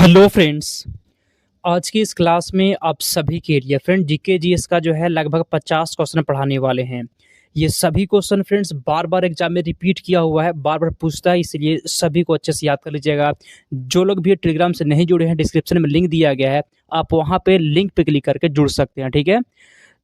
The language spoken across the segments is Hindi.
Hello friends. आज की इस क्लास में आप सभी के लिए फ्रेंड जीके जीएस का जो है लगभग 50 क्वेश्चन पढ़ाने वाले हैं। ये सभी क्वेश्चन फ्रेंड्स बार बार एग्जाम में रिपीट किया हुआ है, बार बार पूछता है, इसलिए सभी को अच्छे से याद कर लीजिएगा। जो लोग भी टेलीग्राम से नहीं जुड़े हैं, डिस्क्रिप्शन में लिंक दिया गया है, आप वहाँ पे लिंक पे क्लिक करके जुड़ सकते हैं। ठीक है,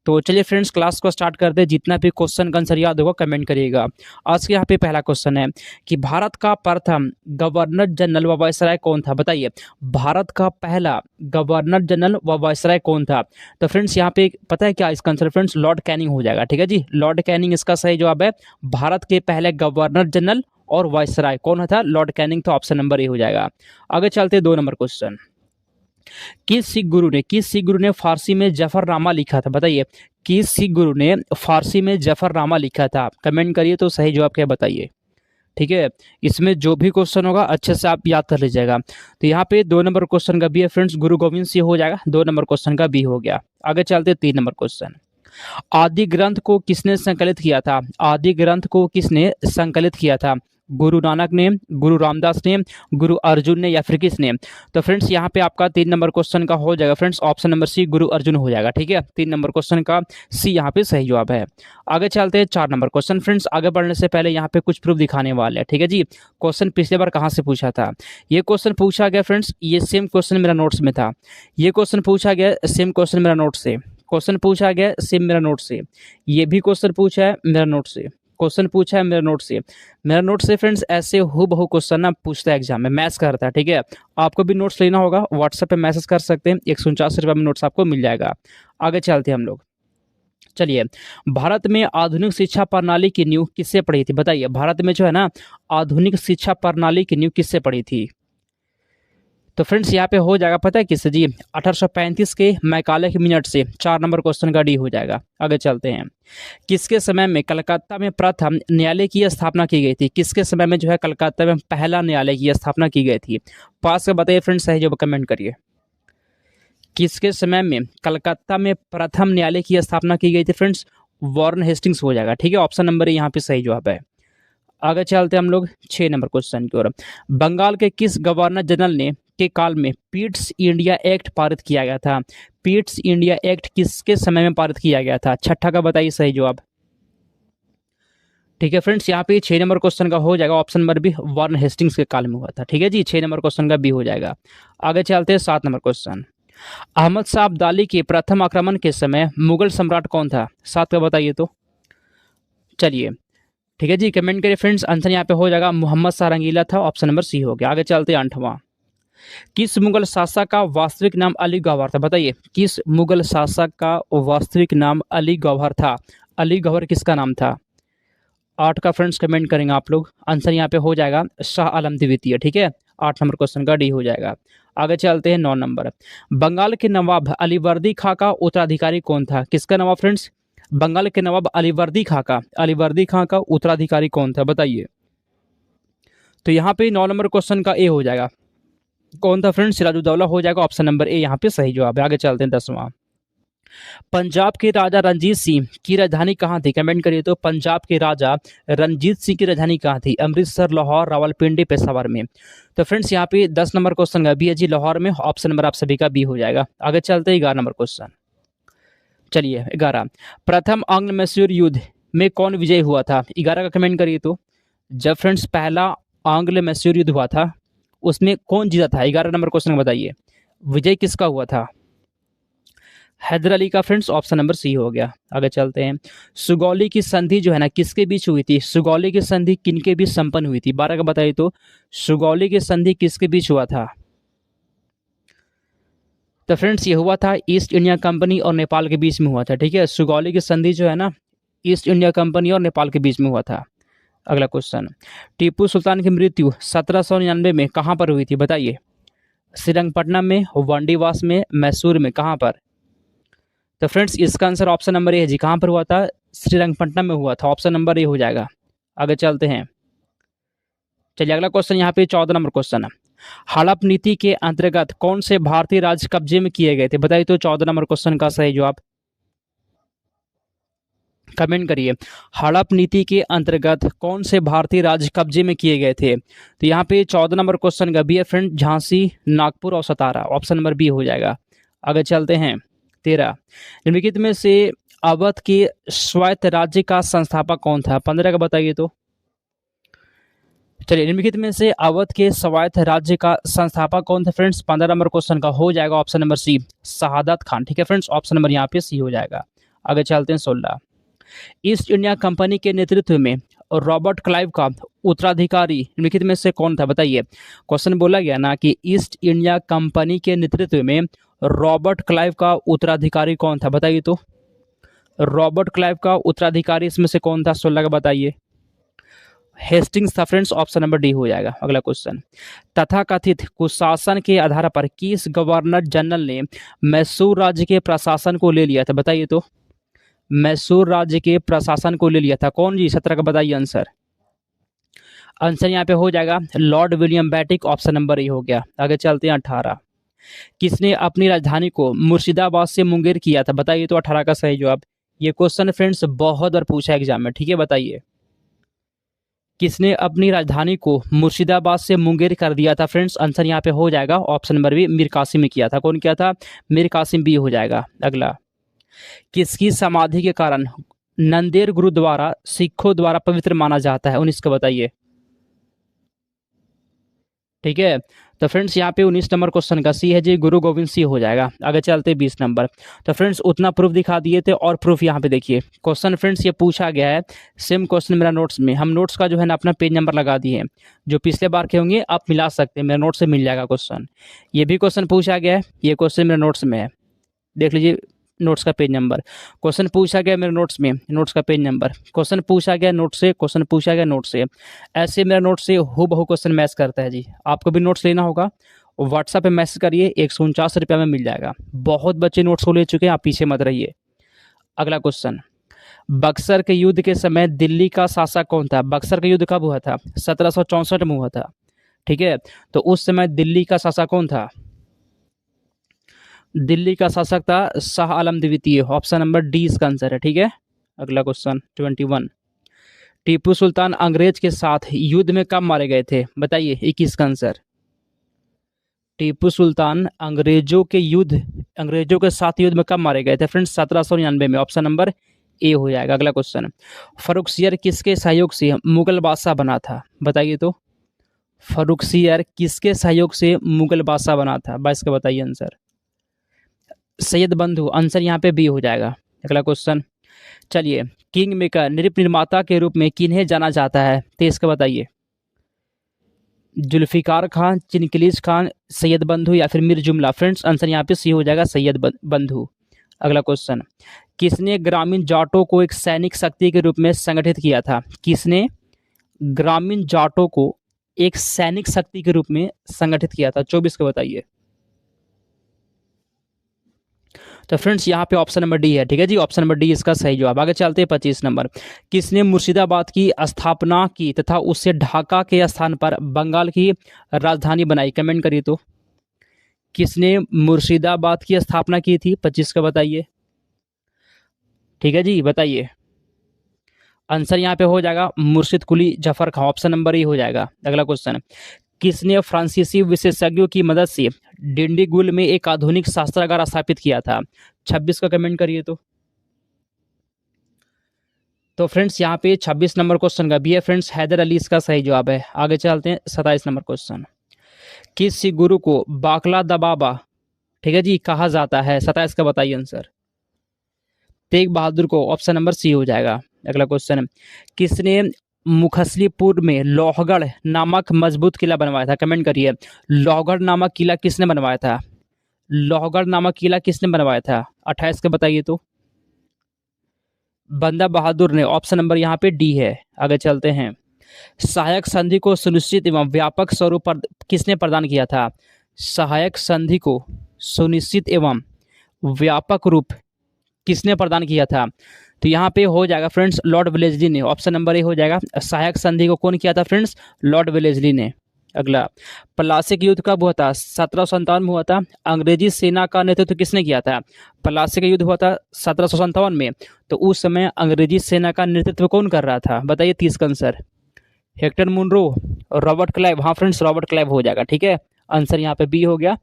तो चलिए फ्रेंड्स क्लास को स्टार्ट करते हैं। जितना भी क्वेश्चन का आंसर याद होगा कमेंट करिएगा। आज के यहाँ पे पहला क्वेश्चन है कि भारत का प्रथम गवर्नर जनरल व वायसराय कौन था? बताइए, भारत का पहला गवर्नर जनरल व वायसराय कौन था? तो फ्रेंड्स यहाँ पे पता है क्या इसका आंसर? फ्रेंड्स लॉर्ड कैनिंग हो जाएगा। ठीक है जी, लॉर्ड कैनिंग इसका सही जवाब है। भारत के पहले गवर्नर जनरल और वायसराय कौन था? Lord Canning. तो ऑप्शन नंबर ए हो जाएगा। आगे चलते 2 नंबर क्वेश्चन। किस सिख गुरु ने फारसी में जफरनामा लिखा था? बताइए, किस सिख गुरु ने फारसी में जफरनामा लिखा था? कमेंट करिए तो सही जवाब क्या है बताइए। ठीक है, इसमें जो भी क्वेश्चन होगा अच्छे से आप याद कर लीजिएगा। तो यहाँ पे 2 नंबर क्वेश्चन का भी है फ्रेंड्स, गुरु गोविंद सिंह हो जाएगा। 2 नंबर क्वेश्चन का भी हो गया। आगे चलते 3 नंबर क्वेश्चन। आदि ग्रंथ को किसने संकलित किया था? आदि ग्रंथ को किसने संकलित किया था? गुरु नानक ने, गुरु रामदास ने, गुरु अर्जुन ने, या फिर किसने? तो फ्रेंड्स यहाँ पे आपका 3 नंबर क्वेश्चन का हो जाएगा फ्रेंड्स, ऑप्शन नंबर सी, गुरु अर्जुन हो जाएगा। ठीक है, 3 नंबर क्वेश्चन का सी यहाँ पे सही जवाब है। आगे चलते हैं 4 नंबर क्वेश्चन। फ्रेंड्स आगे बढ़ने से पहले यहाँ पे कुछ प्रूफ दिखाने वाले हैं। ठीक है जी, क्वेश्चन पिछले बार कहाँ से पूछा था? ये क्वेश्चन पूछा गया फ्रेंड्स, ये सेम क्वेश्चन मेरा नोट्स में था। ये क्वेश्चन पूछा गया सेम क्वेश्चन मेरा नोट से, क्वेश्चन पूछा गया सेम मेरा नोट से, ये भी क्वेश्चन पूछा है मेरा नोट से, क्वेश्चन पूछा है मेरा नोट से, मेरा नोट से। फ्रेंड्स ऐसे हूबहू क्वेश्चन ना पूछता है एग्जाम में, मैथ्स करता है। ठीक है, आपको भी नोट्स लेना होगा, व्हाट्सएप पे मैसेज कर सकते हैं, 149 रुपये में नोट्स आपको मिल जाएगा। आगे चलते हैं हम लोग। चलिए, भारत में आधुनिक शिक्षा प्रणाली की नींव किससे पड़ी थी? बताइए, भारत में जो है ना आधुनिक शिक्षा प्रणाली की नींव किससे पड़ी थी? तो फ्रेंड्स यहाँ पे हो जाएगा पता है किससे जी? 1835 के मैकाले के मिनट से। 4 नंबर क्वेश्चन का डी हो जाएगा। आगे चलते हैं। किसके समय में कलकत्ता में प्रथम न्यायालय की स्थापना की गई थी? किसके समय में जो है कलकत्ता में पहला न्यायालय की स्थापना की गई थी? पास का बताइए फ्रेंड्स, सही जवाब कमेंट करिए। किसके समय में कलकत्ता में प्रथम न्यायालय की स्थापना की गई थी? फ्रेंड्स वॉरेन हेस्टिंग्स हो जाएगा। ठीक है, ऑप्शन नंबर यहाँ पे सही जवाब है। आगे चलते हैं हम लोग 6 नंबर क्वेश्चन की ओर। बंगाल के किस गवर्नर जनरल ने के काल में पिट्स इंडिया एक्ट पारित किया गया था? पिट्स इंडिया एक्ट किसके समय में पारित किया गया था? छठा का बताइए सही जवाब। ठीक है फ्रेंड्स, यहाँ पे 6 नंबर क्वेश्चन का हो जाएगा, option number B, Warren Hastings के काल में हुआ था। ठीक है जी, 6 नंबर क्वेश्चन का बी हो जाएगा। आगे चलते हैं 7 नंबर क्वेश्चन। अहमद शाह अब्दाली के प्रथम आक्रमण के समय मुगल सम्राट कौन था? 7 का बताइए तो। चलिए ठीक है जी, कमेंट करिए फ्रेंड्स। आंसर यहाँ पे हो जाएगा मोहम्मद शाह रंगीला था, ऑप्शन नंबर सी हो गया। आगे चलते हैं 8वां। किस मुगल शासक का वास्तविक नाम अली गौहर था? बताइए, किस मुगल शासक का वास्तविक नाम अली गौहर था? अली गौहर किसका नाम था? 8 का फ्रेंड्स कमेंट करेंगे आप लोग। आंसर यहाँ पे हो जाएगा शाह आलम द्वितीय। ठीक है, 8 नंबर क्वेश्चन का डी हो जाएगा। आगे चलते हैं 9 नंबर। बंगाल के नवाब अलीवर्दी खां का उत्तराधिकारी कौन था? किसका नवाब फ्रेंड्स? बंगाल के नवाब अलीवर्दी खां का उत्तराधिकारी कौन था? बताइए। तो यहाँ पे 9 नंबर क्वेश्चन का ए हो जाएगा। कौन था फ्रेंड्स? सिराजुद्दौला हो जाएगा, ऑप्शन नंबर ए यहाँ पे सही जवाब है। आगे चलते हैं 10वां। पंजाब के राजा रंजीत सिंह की राजधानी कहाँ थी? कमेंट करिए तो। पंजाब के राजा रंजीत सिंह की राजधानी कहाँ थी? अमृतसर, लाहौर, रावलपिंडी, पेशावर में। तो फ्रेंड्स यहाँ पे 10 नंबर क्वेश्चन का बी है जी, लाहौर में, ऑप्शन नंबर आप सभी का बी हो जाएगा। आगे चलते हैं 11 नंबर क्वेश्चन। चलिए 11। प्रथम आंग्ल मैसूर युद्ध में कौन विजयी हुआ था? 11 का कमेंट करिए तो। जब फ्रेंड्स पहला आंग्ल मैसूर युद्ध हुआ था उसमें कौन जीता था? 11 नंबर क्वेश्चन बताइए, विजय किसका हुआ था? हैदर अली का फ्रेंड्स, ऑप्शन नंबर सी हो गया। आगे चलते हैं। सुगौली की संधि जो है ना किसके बीच हुई थी? सुगौली की संधि किनके बीच संपन्न हुई थी? 12 का बताइए तो। सुगौली की संधि किसके बीच हुआ था? तो फ्रेंड्स ये हुआ था ईस्ट इंडिया कंपनी और नेपाल के बीच में हुआ था। ठीक है, सुगौली की संधि जो है ना ईस्ट इंडिया कंपनी और नेपाल के बीच में हुआ था। अगला क्वेश्चन। टीपू सुल्तान की मृत्यु 1799 में कहाँ पर हुई थी? बताइए। श्रीरंगपट्टनम में, वांडीवास में, मैसूर में, कहाँ पर? तो फ्रेंड्स इसका आंसर ऑप्शन नंबर ए है जी। कहाँ पर हुआ था? श्रीरंगपट्टनम में हुआ था, ऑप्शन नंबर ए हो जाएगा। आगे चलते हैं। चलिए अगला क्वेश्चन यहाँ पे 14 नंबर क्वेश्चन है। हड़प नीति के अंतर्गत कौन से भारतीय राज्य कब्जे में किए गए थे? बताइए तो 14 नंबर क्वेश्चन का सही जवाब। कमेंट करिए। हड़प नीति के अंतर्गत कौन से भारतीय राज्य कब्जे में किए गए थे? तो यहाँ पे 14 नंबर क्वेश्चन का बी है फ्रेंड, झांसी, नागपुर और सतारा। ऑप्शन नंबर बी हो जाएगा। आगे चलते हैं 13, निम्नलिखित में से अवध के स्वायत्त राज्य का संस्थापक कौन था? 15 का बताइए तो। चलिए, निम्नलिखित में से अवध के स्वायत्त राज्य का संस्थापक कौन था फ्रेंड्स? 15 नंबर क्वेश्चन का हो जाएगा ऑप्शन नंबर सी, शहादत खान। ठीक है फ्रेंड्स, ऑप्शन नंबर यहाँ पे सी हो जाएगा। आगे चलते हैं 16, ईस्ट इंडिया कंपनी के नेतृत्व में रॉबर्ट क्लाइव का उत्तराधिकारी निम्नलिखित में से कौन था? बताइए। क्वेश्चन बोला गया ना कि ईस्ट इंडिया कंपनी के नेतृत्व में रॉबर्ट क्लाइव का उत्तराधिकारी कौन था? बताइए तो। रॉबर्ट क्लाइव का उत्तराधिकारी इसमें से कौन था? 16 का बताइए। हेस्टिंग्स था फ्रेंड्स, ऑप्शन नंबर डी हो जाएगा। अगला क्वेश्चन, तथाकथित कुशासन के आधार पर किस गवर्नर जनरल ने मैसूर राज्य के प्रशासन को ले लिया था? बताइए तो। मैसूर राज्य के प्रशासन को ले लिया था कौन जी? 17 का बताइए आंसर। आंसर यहाँ पे हो जाएगा lord William Bentinck. Option number A हो गया। आगे चलते हैं 18, किसने अपनी राजधानी को मुर्शिदाबाद से मुंगेर किया था? बताइए तो 18 का सही जवाब। ये क्वेश्चन फ्रेंड्स बहुत बार पूछा एग्जाम में। ठीक है, बताइए किसने अपनी राजधानी को मुर्शिदाबाद से मुंगेर कर दिया था फ्रेंड्स? आंसर यहाँ पे हो जाएगा option number B, Mir Qasim ने किया था। कौन किया था? मीर कासिम, बी हो जाएगा। अगला, किसकी समाधि के कारण नंदेड़ गुरुद्वारा सिखों द्वारा पवित्र माना जाता है? 19 का बताइए। ठीक है, तो फ्रेंड्स यहाँ पे 19 नंबर क्वेश्चन का सी है जी, गुरु गोविंद सिंह हो जाएगा। आगे चलते 20 नंबर। तो फ्रेंड्स उतना प्रूफ दिखा दिए थे और प्रूफ यहाँ पे देखिए। क्वेश्चन फ्रेंड्स ये पूछा गया है, सेम क्वेश्चन मेरा नोट्स में, हम नोट्स का जो है ना अपना पेज नंबर लगा दिए हैं। जो पिछले बार के होंगे आप मिला सकते हैं, मेरा नोट से मिल जाएगा क्वेश्चन। ये भी क्वेश्चन पूछा गया है, ये क्वेश्चन मेरे नोट्स में है, देख लीजिए नोट्स का पेज नंबर। क्वेश्चन पूछा गया मेरे नोट्स में, नोट्स का पेज नंबर। क्वेश्चन पूछा गया नोट से, क्वेश्चन पूछा गया नोट से। ऐसे मेरा नोट से हूबहू क्वेश्चन मैच करता है जी। आपको भी नोट्स लेना होगा, व्हाट्सएप पे मैसेज करिए, 149 रुपये में मिल जाएगा। बहुत बच्चे नोट्स को ले चुके हैं, आप पीछे मत रहिए। अगला क्वेश्चन, बक्सर के युद्ध के समय दिल्ली का शासक कौन था? बक्सर का युद्ध कब हुआ था? 1764 में हुआ था। ठीक है, तो उस समय दिल्ली का शासक कौन था? दिल्ली का शासक था शाह आलम द्वितीय। ऑप्शन नंबर डी इसका आंसर है। ठीक है, अगला क्वेश्चन 21, टीपू सुल्तान अंग्रेज के साथ युद्ध में कब मारे गए थे? बताइए 21 का आंसर। टीपू सुल्तान अंग्रेजों के साथ युद्ध में कब मारे गए थे फ्रेंड्स? 1799 में। ऑप्शन नंबर ए हो जाएगा। अगला क्वेश्चन, फर्रुखसियर किसके सहयोग से मुगल बादशाह बना था? बताइए तो। फर्रुखसियर किसके सहयोग से मुगल बादशाह बना था? 22 का बताइए आंसर। सैयद बंधु, आंसर यहाँ पे बी हो जाएगा। अगला क्वेश्चन, चलिए, किंग मेकर नृत्य निर्माता के रूप में किन्हें जाना जाता है? 23 का बताइए। जुल्फिकार खान, चिनकिलीस खान, सैयद बंधु या फिर मीर जुमला? फ्रेंड्स आंसर यहाँ पे सी हो जाएगा, सैयद बंधु। अगला क्वेश्चन, किसने ग्रामीण जाटों को एक सैनिक शक्ति के रूप में संगठित किया था? किसने ग्रामीण जाटों को एक सैनिक शक्ति के रूप में संगठित किया था? 24 का बताइए। तो फ्रेंड्स यहाँ पे ऑप्शन नंबर डी है। ठीक है जी, ऑप्शन नंबर डी इसका सही जवाब। आगे चलते हैं 25 नंबर, किसने मुर्शिदाबाद की स्थापना की तथा उससे ढाका के स्थान पर बंगाल की राजधानी बनाई? कमेंट करिए तो। किसने मुर्शिदाबाद की स्थापना की थी? 25 का बताइए। ठीक है जी, बताइए। आंसर यहाँ पे हो जाएगा मुर्शिद कुली जफर खां। ऑप्शन नंबर ए हो जाएगा। अगला क्वेश्चन, किसने फ्रांसीसी विशेषज्ञों की मदद से डिंडीगुल में एक आधुनिक शस्त्रागार स्थापित किया था? 26 का कमेंट करिए तो फ्रेंड्स यहाँ पे 26 नंबर क्वेश्चन का भी है फ्रेंड्स, हैदर अली इसका सही जवाब है। आगे चलते हैं 27 नंबर क्वेश्चन, किस गुरु को बाकला दबाबा, ठीक है जी, कहा जाता है? 27 का बताइए आंसर। तेग बहादुर को। ऑप्शन नंबर सी हो जाएगा। अगला क्वेश्चन, किसने मुखसलीपुर में लोहगढ़ नामक मजबूत किला बनवाया था? कमेंट करिए। लोहगढ़ नामक किला किसने बनवाया था? लोहगढ़ नामक किला किसने बनवाया था? 28 का बताइए तो। बंदा बहादुर ने। ऑप्शन नंबर यहाँ पे डी है। आगे चलते हैं, सहायक संधि को सुनिश्चित एवं व्यापक स्वरूप पर किसने प्रदान किया था? सहायक संधि को सुनिश्चित एवं व्यापक रूप किसने प्रदान किया था? तो यहाँ पे हो जाएगा फ्रेंड्स लॉर्ड वेलेस्ली ने। ऑप्शन नंबर ए हो जाएगा। सहायक संधि को कौन किया था फ्रेंड्स? लॉर्ड वेलेस्ली ने। अगला, प्लासी का युद्ध कब हुआ था? 1757 में हुआ था। अंग्रेजी सेना का नेतृत्व किसने किया था? प्लासी का युद्ध हुआ था 1757 में, तो उस समय अंग्रेजी सेना का नेतृत्व कौन कर रहा था? बताइए 30 का आंसर। हेक्टर मुनरो और रॉबर्ट क्लाइव। हाँ फ्रेंड्स, रॉबर्ट क्लाइव हो जाएगा। ठीक है, आंसर यहाँ पे बी हो गया।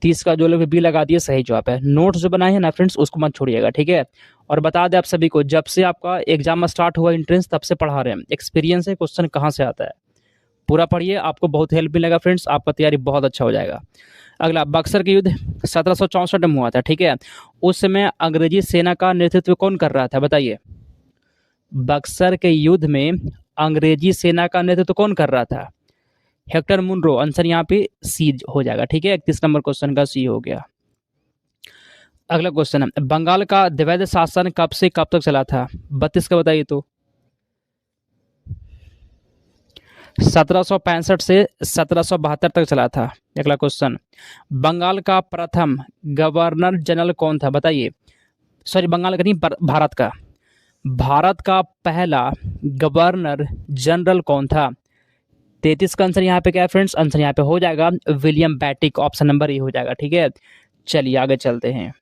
30 का जो लोग बी लगा दिए सही जवाब है। नोट्स जो बनाए हैं ना फ्रेंड्स, उसको मत छोड़िएगा। ठीक है, और बता दें आप सभी को, जब से आपका एग्जाम स्टार्ट हुआ एंट्रेंस, तब से पढ़ा रहे हैं। एक्सपीरियंस है, क्वेश्चन कहाँ से आता है, पूरा पढ़िए, आपको बहुत हेल्प मिलेगा फ्रेंड्स, आपका तैयारी बहुत अच्छा हो जाएगा। अगला, बक्सर के युद्ध 1764 में हुआ था। ठीक है, उस समय अंग्रेजी सेना का नेतृत्व कौन कर रहा था? बताइए। बक्सर के युद्ध में अंग्रेजी सेना का नेतृत्व कौन कर रहा था? Hector Munro. आंसर यहाँ पे सी हो जाएगा। ठीक है, 31 नंबर क्वेश्चन का सी हो गया। अगला क्वेश्चन है, बंगाल का द्वैध शासन कब से कब तक चला था? 32 का बताइए तो। 1765 से 1772 तक चला था। अगला क्वेश्चन, बंगाल का प्रथम गवर्नर जनरल कौन था? बताइए। सॉरी, बंगाल का नहीं, भारत का। भारत का पहला गवर्नर जनरल कौन था? 33 का आंसर यहाँ पे क्या है फ्रेंड्स? आंसर यहाँ पे हो जाएगा विलियम बैटिक। ऑप्शन नंबर ए हो जाएगा। ठीक है, चलिए आगे चलते हैं।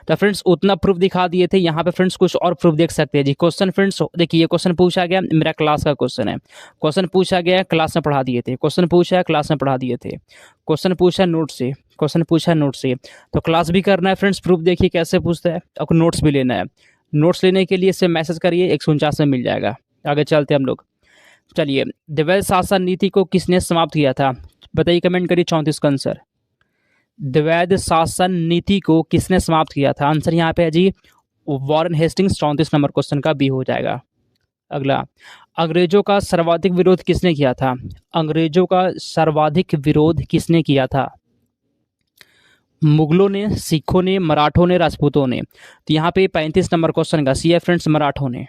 तो फ्रेंड्स उतना प्रूफ दिखा दिए थे, यहाँ पे फ्रेंड्स कुछ और प्रूफ देख सकते हैं जी। क्वेश्चन फ्रेंड्स देखिए, ये क्वेश्चन पूछा गया, मेरा क्लास का क्वेश्चन है। क्वेश्चन पूछा गया, क्लास में पढ़ा दिए थे। क्वेश्चन पूछा है, क्लास में पढ़ा दिए थे। क्वेश्चन पूछा नोट से, क्वेश्चन पूछा नोट से, तो क्लास भी करना है फ्रेंड्स। प्रूफ देखिए कैसे पूछता है, आपको नोट्स भी लेना है। नोट्स लेने के लिए इसे मैसेज करिए, 149 में मिल जाएगा। आगे चलते हम लोग। चलिए, द्वैध शासन नीति को किसने समाप्त किया था? बताइए, कमेंट करिए 34 का आंसर। द्वैध शासन नीति को किसने समाप्त किया था? आंसर यहाँ पे है जी वॉरेन हेस्टिंग्स। 34 नंबर क्वेश्चन का बी हो जाएगा। अगला, अंग्रेजों का सर्वाधिक विरोध किसने किया था? अंग्रेजों का सर्वाधिक विरोध किसने किया था? मुगलों ने, सिखों ने, मराठों ने, राजपूतों ने। तो यहाँ पे 35 नंबर क्वेश्चन का सी है फ्रेंड्स, मराठों ने।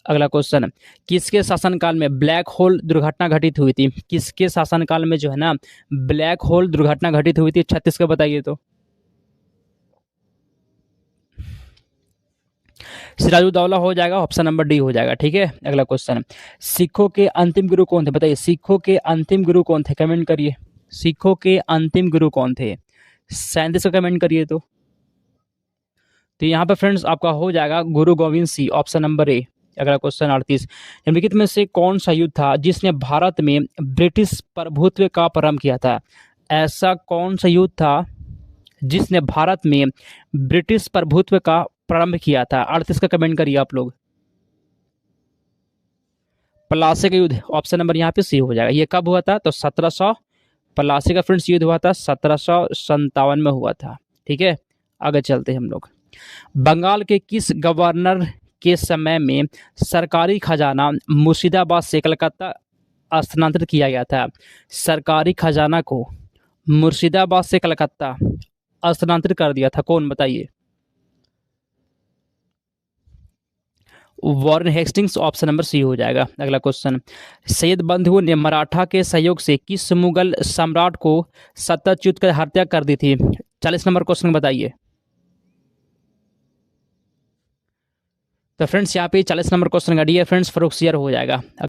अगला क्वेश्चन, किसके शासनकाल में ब्लैक होल दुर्घटना घटित हुई थी? किसके शासनकाल में जो है ना ब्लैक होल दुर्घटना घटित हुई थी? 36 का बताइए तो। सिराजुद्दौला हो जाएगा, ऑप्शन नंबर डी हो जाएगा। ठीक है, अगला क्वेश्चन, सिखों के अंतिम गुरु कौन थे? बताइए, सिखों के अंतिम गुरु कौन थे? कमेंट करिए, सिखों के अंतिम गुरु कौन थे? 37 का कमेंट करिए तो यहाँ पे फ्रेंड्स आपका हो जाएगा गुरु गोविंद सिंह, ऑप्शन नंबर ए। अगला क्वेश्चन 38, निम्नलिखित में से कौन सा युद्ध था जिसने भारत में ब्रिटिश प्रभुत्व का प्रारंभ किया था? ऐसा कौन सा युद्ध था जिसने भारत में ब्रिटिश प्रभुत्व का प्रारंभ किया था? 38 का कमेंट करिए आप लोग। प्लासी का युद्ध, ऑप्शन नंबर यहाँ पे सी हो जाएगा। ये कब हुआ था? तो 1700, प्लासी का फ्रेंड्स युद्ध हुआ था 1757 में हुआ था। ठीक है, आगे चलते हैं हम लोग। बंगाल के किस गवर्नर के समय में सरकारी खजाना मुर्शिदाबाद से कलकत्ता स्थानांतरित किया गया था? सरकारी खजाना को मुर्शिदाबाद से कलकत्ता स्थानांतरित कर दिया था कौन? बताइए। Warren Hastings, option number C हो जाएगा। अगला क्वेश्चन, सैयद बंधुओं ने मराठा के सहयोग से किस मुगल सम्राट को सत्ताच्युत कर हत्या कर दी थी? 40 नंबर क्वेश्चन बताइए। तो फ्रेंड्स यहाँ पे 40 नंबर क्वेश्चन का डी है फ्रेंड्स, फर्रुखसियर हो जाएगा।